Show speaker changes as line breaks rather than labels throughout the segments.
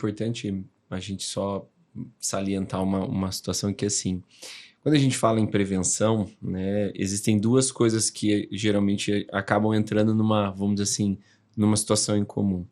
importante a gente só salientar uma situação que, assim, quando a gente fala em prevenção, né, existem duas coisas que geralmente acabam entrando vamos dizer assim, numa situação em comum.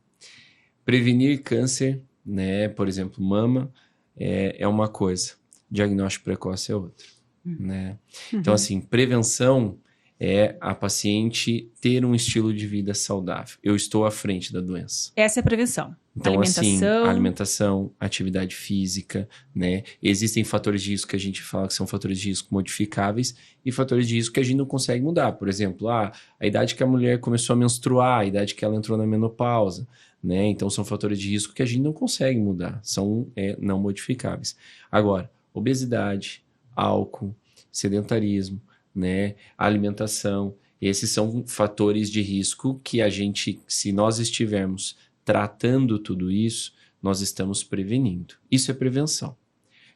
Prevenir câncer, né, por exemplo, mama, é uma coisa. Diagnóstico precoce é outra, né? Então, assim, prevenção é a paciente ter um estilo de vida saudável. Eu estou à frente da doença.
Essa é a prevenção.
Então, assim, alimentação, atividade física, né? Existem fatores de risco que a gente fala que são fatores de risco modificáveis e fatores de risco que a gente não consegue mudar. Por exemplo, a idade que a mulher começou a menstruar, a idade que ela entrou na menopausa, né? Então, são fatores de risco que a gente não consegue mudar, são não modificáveis. Agora, obesidade, álcool, sedentarismo, né? Alimentação, esses são fatores de risco que a gente, se nós estivermos tratando tudo isso, nós estamos prevenindo. Isso é prevenção.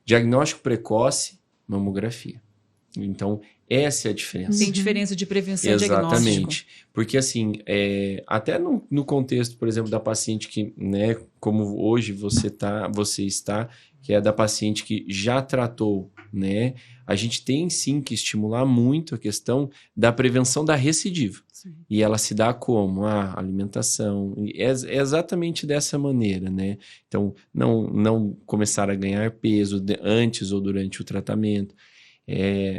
Diagnóstico precoce, mamografia. Então, essa é a diferença.
Tem diferença de prevenção e diagnóstico.
Exatamente. Porque, assim, até no contexto, por exemplo, da paciente que, né, como hoje você está, que é da paciente que já tratou, né, a gente tem sim que estimular muito a questão da prevenção da recidiva. Sim. E ela se dá como? A alimentação. É exatamente dessa maneira, né? Então, não começar a ganhar peso antes ou durante o tratamento.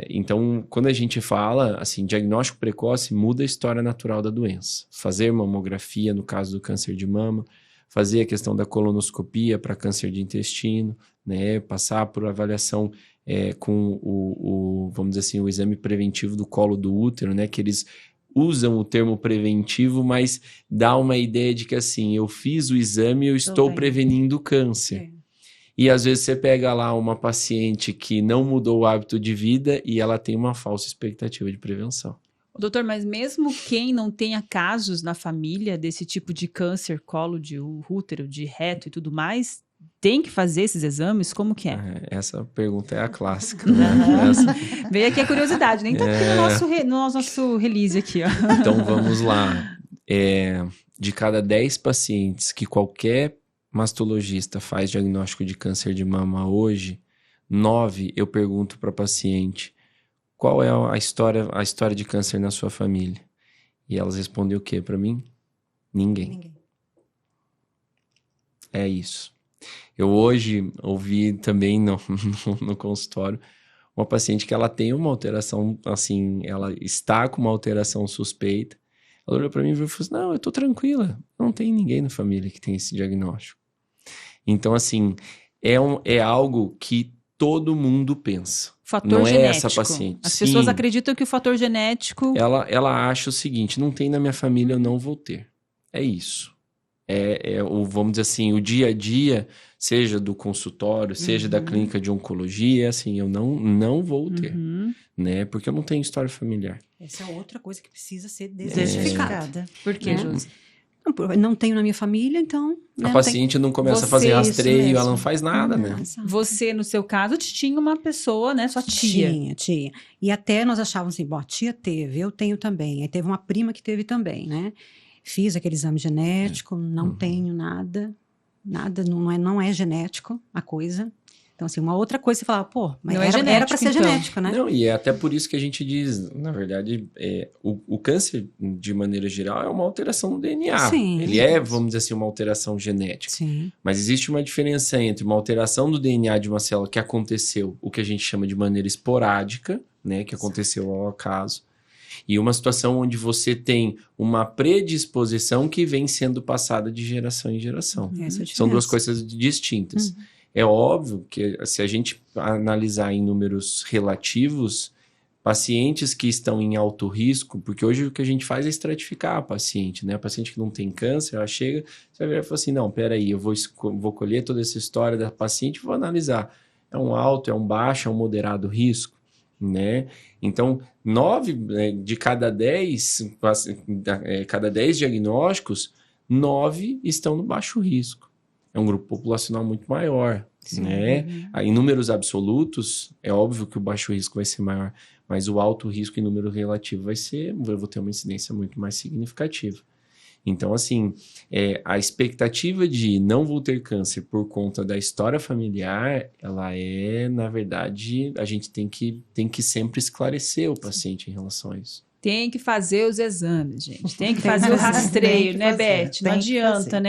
Então, quando a gente fala, assim, diagnóstico precoce muda a história natural da doença. Fazer mamografia no caso do câncer de mama, fazer a questão da colonoscopia para câncer de intestino, né? Passar por avaliação com vamos dizer assim, o exame preventivo do colo do útero, né? Que eles usam o termo preventivo, mas dá uma ideia de que, assim, eu fiz o exame e eu estou prevenindo o câncer. E às vezes você pega lá uma paciente que não mudou o hábito de vida e ela tem uma falsa expectativa de prevenção.
Doutor, mas mesmo quem não tenha casos na família desse tipo de câncer, colo de útero, de reto e tudo mais, tem que fazer esses exames? Como que é?
Essa pergunta é a clássica. Né?
Veio aqui a curiosidade, nem tá aqui no nosso release aqui. Ó.
Então vamos lá. De cada 10 pacientes que qualquer mastologista faz diagnóstico de câncer de mama hoje, 9 eu pergunto para a paciente qual é a história de câncer na sua família. E elas respondem o quê para mim? Ninguém. É isso. Eu hoje ouvi também no consultório uma paciente que ela tem uma alteração, assim, ela está com uma alteração suspeita. Ela olhou para mim e falou assim, não, eu tô tranquila, não tem ninguém na família que tem esse diagnóstico. Então, assim, é algo que todo mundo pensa.
Fator
não
genético.
É essa paciente.
As pessoas acreditam que o fator genético...
Ela acha o seguinte, não tem na minha família, eu não vou ter. É isso. Vamos dizer assim, o dia a dia, seja do consultório, seja da clínica de oncologia, assim, eu não vou ter, né? Porque eu não tenho história familiar.
Essa é outra coisa que precisa ser desmistificada.
Por quê, Josi?
Não tenho na minha família, então...
A paciente não começa a fazer rastreio, ela não faz nada, né?
Você, no seu caso, tinha uma pessoa, né? Sua tia.
Tinha. E até nós achávamos assim, bom, a tia teve, eu tenho também. Aí teve uma prima que teve também, né? Fiz aquele exame genético, não tenho nada, não é genético a coisa. Então, assim, uma outra coisa, você fala, pô, mas era para ser genético, né?
Não, e é até por isso que a gente diz, na verdade, o câncer, de maneira geral, é uma alteração no DNA.
Sim.
Ele vamos dizer assim, uma alteração genética.
Sim.
Mas existe uma diferença entre uma alteração do DNA de uma célula que aconteceu, o que a gente chama de maneira esporádica, né, que aconteceu ao acaso, e uma situação onde você tem uma predisposição que vem sendo passada de geração em geração. São duas coisas distintas. É óbvio que se a gente analisar em números relativos, pacientes que estão em alto risco, porque hoje o que a gente faz é estratificar a paciente, né? A paciente que não tem câncer, ela chega, você vai ver e fala assim, não, peraí, eu vou colher toda essa história da paciente e vou analisar. É um alto, é um baixo, é um moderado risco, né? Então, 9 de cada 10 diagnósticos, 9 estão no baixo risco. É um grupo populacional muito maior, né? Em números absolutos, é óbvio que o baixo risco vai ser maior, mas o alto risco em número relativo eu vou ter uma incidência muito mais significativa. Então, assim, a expectativa de não vou ter câncer por conta da história familiar, ela na verdade, a gente tem que sempre esclarecer o paciente em relação a isso.
Tem que fazer os exames, gente. Tem que fazer o rastreio, né, Beth? Não adianta, né?